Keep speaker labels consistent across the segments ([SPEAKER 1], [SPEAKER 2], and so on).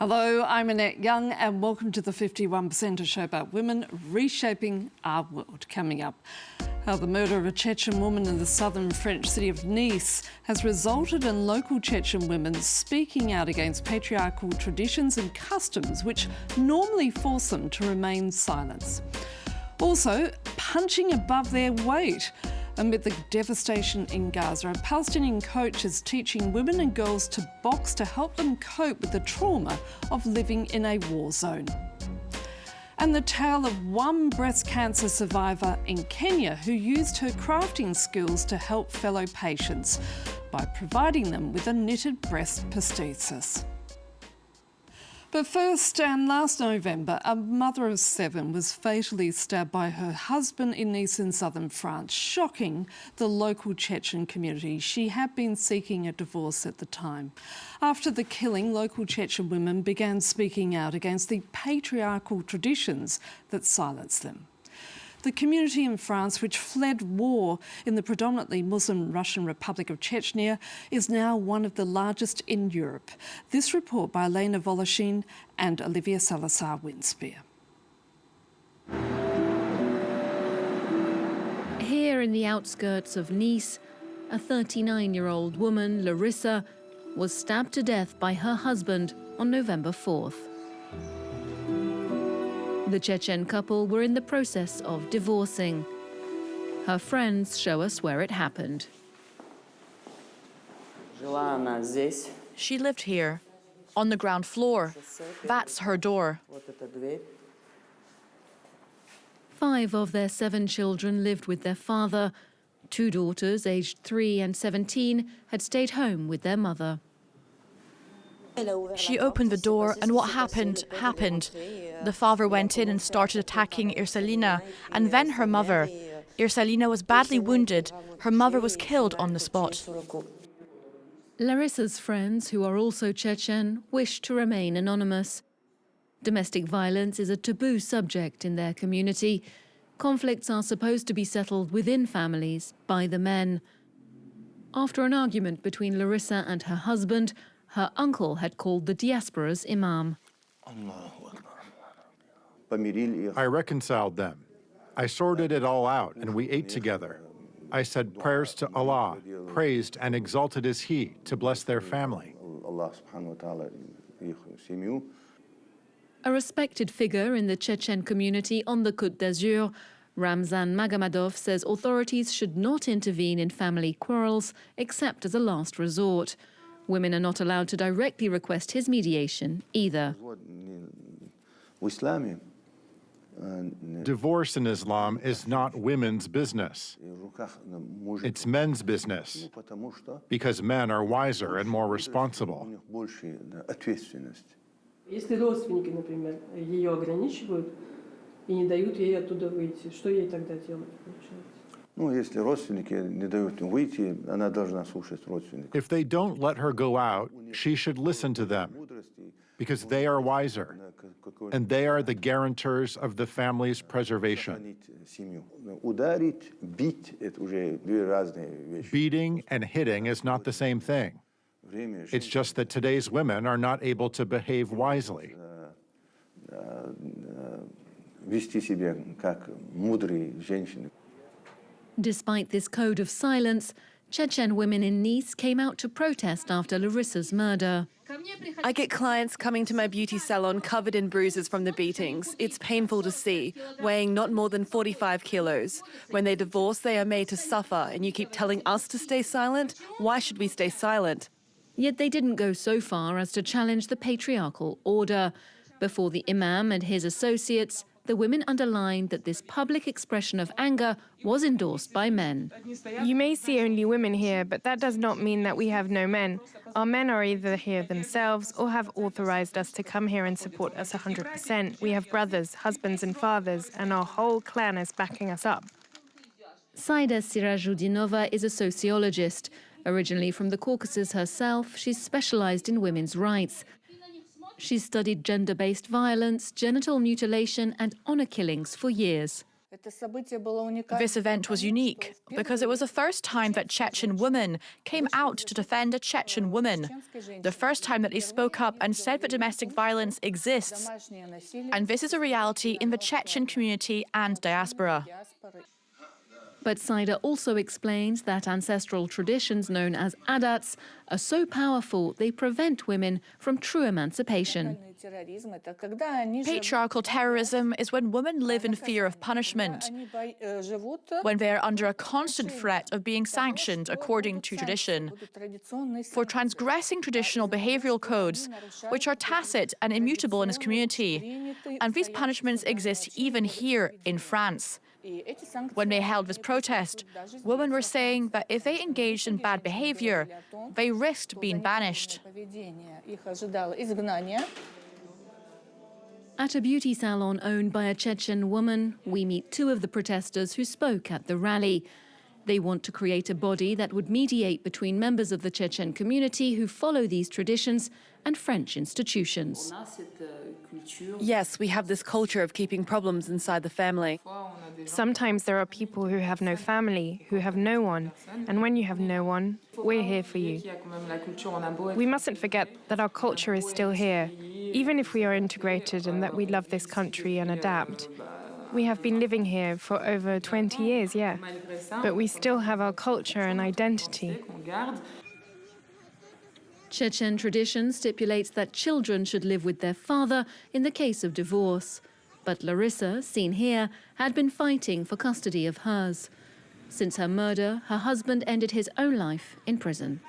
[SPEAKER 1] Hello, I'm Annette Young and welcome to the 51%, a show about women reshaping our world. Coming up, how the murder of a Chechen woman in the southern French city of Nice has resulted in local Chechen women speaking out against patriarchal traditions and customs which normally force them to remain silent. Also, punching above their weight. Amid the devastation in Gaza, a Palestinian coach is teaching women and girls to box to help them cope with the trauma of living in a war zone. And the tale of one breast cancer survivor in Kenya who used her crafting skills to help fellow patients by providing them with a knitted breast prosthesis. But first, and last November, a mother of 7 was fatally stabbed by her husband in Nice in southern France, shocking the local Chechen community. She had been seeking a divorce at the time. After the killing, local Chechen women began speaking out against the patriarchal traditions that silenced them. The community in France, which fled war in the predominantly Muslim Russian Republic of Chechnya, is now one of the largest in Europe. This report by Elena Voloshin and Olivia Salazar-Winspear.
[SPEAKER 2] Here in the outskirts of Nice, a 39-year-old woman, Larissa, was stabbed to death by her husband on November 4th. The Chechen couple were in the process of divorcing. Her friends show us where it happened.
[SPEAKER 3] She lived here, on the ground floor. That's her door.
[SPEAKER 2] 5 of their 7 children lived with their father. 2 daughters, aged 3 and 17, had stayed home with their mother.
[SPEAKER 3] She opened the door, and what happened, happened. The father went in and started attacking Urselina, and then her mother. Urselina was badly wounded. Her mother was killed on the spot.
[SPEAKER 2] Larissa's friends, who are also Chechen, wish to remain anonymous. Domestic violence is a taboo subject in their community. Conflicts are supposed to be settled within families by the men. After an argument between Larissa and her husband, her uncle had called the diaspora's imam.
[SPEAKER 4] I reconciled them. I sorted it all out, and we ate together. I said prayers to Allah, praised and exalted is He, to bless their family.
[SPEAKER 2] A respected figure in the Chechen community on the Côte d'Azur, Ramzan Magamadov says authorities should not intervene in family quarrels except as a last resort. Women are not allowed to directly request his mediation either.
[SPEAKER 4] Divorce in Islam is not women's business. It's men's business, because men are wiser and more responsible.
[SPEAKER 5] Если родственники, например, ее ограничивают и не дают ей оттуда выйти, что ей тогда делать, получается?
[SPEAKER 4] If they don't let her go out, she should listen to them, because they are wiser, and they are the guarantors of the family's preservation. Beating and hitting is not the same thing. It's just that today's women are not able to behave wisely.
[SPEAKER 2] Despite this code of silence, Chechen women in Nice came out to protest after Larissa's murder.
[SPEAKER 6] I get clients coming to my beauty salon covered in bruises from the beatings. It's painful to see, weighing not more than 45 kilos. When they divorce, they are made to suffer, and you keep telling us to stay silent? Why should we stay silent?
[SPEAKER 2] Yet they didn't go so far as to challenge the patriarchal order. Before the imam and his associates, the women underlined that this public expression of anger was endorsed by men.
[SPEAKER 7] You may see only women here, but that does not mean that we have no men. Our men are either here themselves or have authorized us to come here and support us 100%. We have brothers, husbands and fathers, and our whole clan is backing us up.
[SPEAKER 2] Saida Sirajudinova is a sociologist. Originally from the Caucasus herself, she's specialized in women's rights. She's studied gender-based violence, genital mutilation and honor killings for years.
[SPEAKER 3] This event was unique because it was the first time that Chechen women came out to defend a Chechen woman, the first time that they spoke up and said that domestic violence exists. And this is a reality in the Chechen community and diaspora.
[SPEAKER 2] But Saida also explains that ancestral traditions known as adats are so powerful they prevent women from true emancipation.
[SPEAKER 3] Patriarchal terrorism is when women live in fear of punishment, when they are under a constant threat of being sanctioned according to tradition, for transgressing traditional behavioral codes, which are tacit and immutable in this community. And these punishments exist even here in France. When they held this protest, women were saying that if they engaged in bad behavior, they risked being banished.
[SPEAKER 2] At a beauty salon owned by a Chechen woman, we meet two of the protesters who spoke at the rally. They want to create a body that would mediate between members of the Chechen community who follow these traditions and French institutions.
[SPEAKER 6] Yes, we have this culture of keeping problems inside the family.
[SPEAKER 7] Sometimes there are people who have no family, who have no one, and when you have no one, we're here for you. We mustn't forget that our culture is still here, even if we are integrated and that we love this country and adapt. We have been living here for over 20 years, yeah, but we still have our culture and identity.
[SPEAKER 2] Chechen tradition stipulates that children should live with their father in the case of divorce. But Larissa, seen here, had been fighting for custody of hers. Since her murder, her husband ended his own life in prison.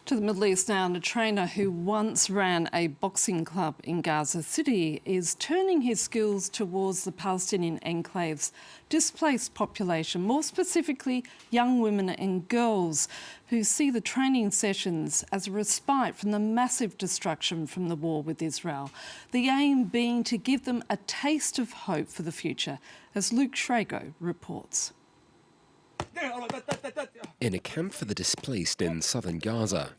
[SPEAKER 1] To the Middle East now, and a trainer who once ran a boxing club in Gaza City is turning his skills towards the Palestinian enclave's displaced population, more specifically young women and girls who see the training sessions as a respite from the massive destruction from the war with Israel. The aim being to give them a taste of hope for the future, as Luke Schrago reports.
[SPEAKER 8] In a camp for the displaced in southern Gaza,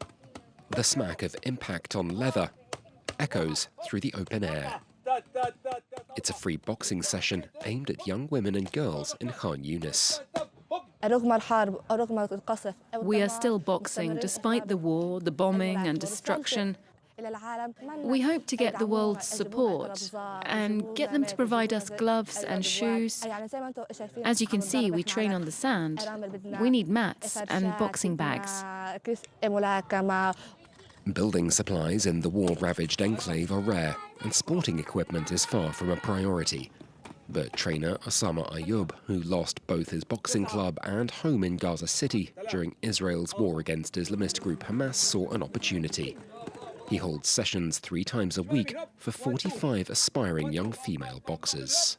[SPEAKER 8] the smack of impact on leather echoes through the open air. It's a free boxing session aimed at young women and girls in Khan Yunis.
[SPEAKER 2] We are still boxing despite the war, the bombing and destruction. We hope to get the world's support and get them to provide us gloves and shoes. As you can see, we train on the sand. We need mats and boxing bags.
[SPEAKER 8] Building supplies in the war-ravaged enclave are rare, and sporting equipment is far from a priority. But trainer Osama Ayoub, who lost both his boxing club and home in Gaza City during Israel's war against Islamist group Hamas, saw an opportunity. He holds sessions 3 times a week for 45 aspiring young female boxers.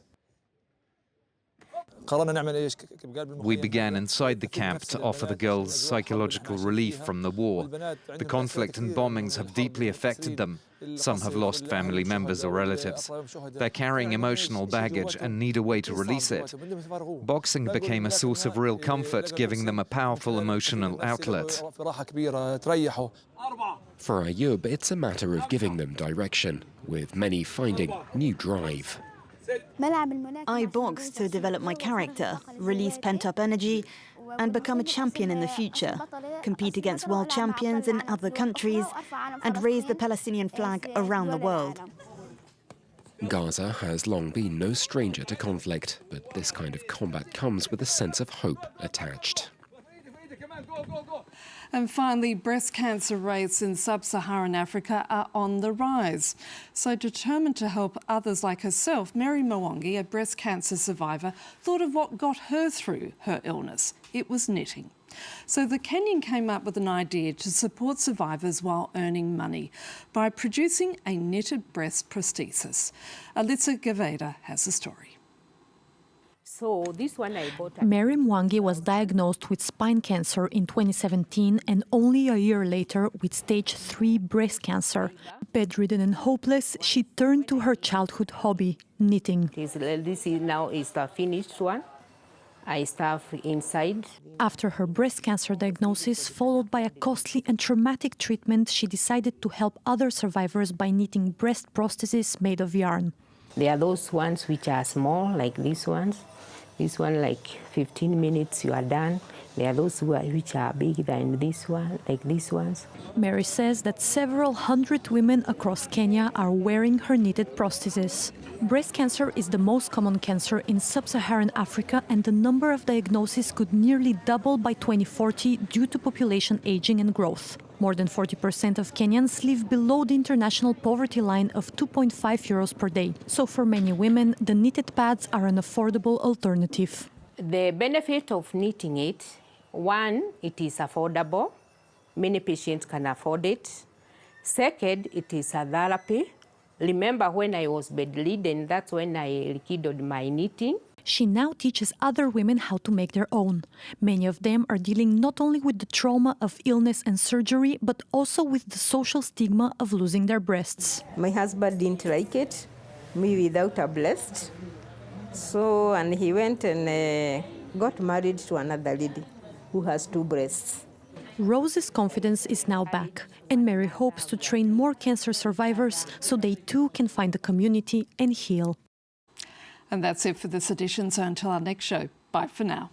[SPEAKER 9] We began inside the camp to offer the girls psychological relief from the war. The conflict and bombings have deeply affected them. Some have lost family members or relatives. They're carrying emotional baggage and need a way to release it. Boxing became a source of real comfort, giving them a powerful emotional outlet.
[SPEAKER 8] For Ayoub, it's a matter of giving them direction, with many finding new drive.
[SPEAKER 10] I box to develop my character, release pent-up energy, and become a champion in the future, compete against world champions in other countries, and raise the Palestinian flag around the world.
[SPEAKER 8] Gaza has long been no stranger to conflict, but this kind of combat comes with a sense of hope attached.
[SPEAKER 1] And finally, breast cancer rates in sub-Saharan Africa are on the rise. So determined to help others like herself, Mary Mwangi, a breast cancer survivor, thought of what got her through her illness. It was knitting. So the Kenyan came up with an idea to support survivors while earning money by producing a knitted breast prosthesis. Alyssa Gaveda has the story.
[SPEAKER 11] So this one I bought.
[SPEAKER 12] Mary Mwangi was diagnosed with spine cancer in 2017 and only a year later with stage 3 breast cancer. Bedridden and hopeless, she turned to her childhood hobby, knitting.
[SPEAKER 11] This now is the finished one. I stuff inside.
[SPEAKER 12] After her breast cancer diagnosis, followed by a costly and traumatic treatment, she decided to help other survivors by knitting breast prostheses made of yarn.
[SPEAKER 11] There are those ones which are small, like these ones. This one, like 15 minutes, you are done. There are those which are bigger than this one, like these ones.
[SPEAKER 12] Mary says that several hundred women across Kenya are wearing her knitted prostheses. Breast cancer is the most common cancer in sub-Saharan Africa, and the number of diagnoses could nearly double by 2040 due to population aging and growth. More than 40% of Kenyans live below the international poverty line of 2.5 euros per day. So for many women, the knitted pads are an affordable alternative.
[SPEAKER 11] The benefit of knitting it, one, it is affordable. Many patients can afford it. Second, it is a therapy. Remember when I was bedridden, that's when I rekindled my knitting.
[SPEAKER 12] She now teaches other women how to make their own. Many of them are dealing not only with the trauma of illness and surgery, but also with the social stigma of losing their breasts.
[SPEAKER 11] My husband didn't like it, me without a breast. So, and he went and got married to another lady who has 2 breasts.
[SPEAKER 12] Rose's confidence is now back, and Mary hopes to train more cancer survivors so they too can find a community and heal.
[SPEAKER 1] And that's it for this edition. So until our next show, bye for now.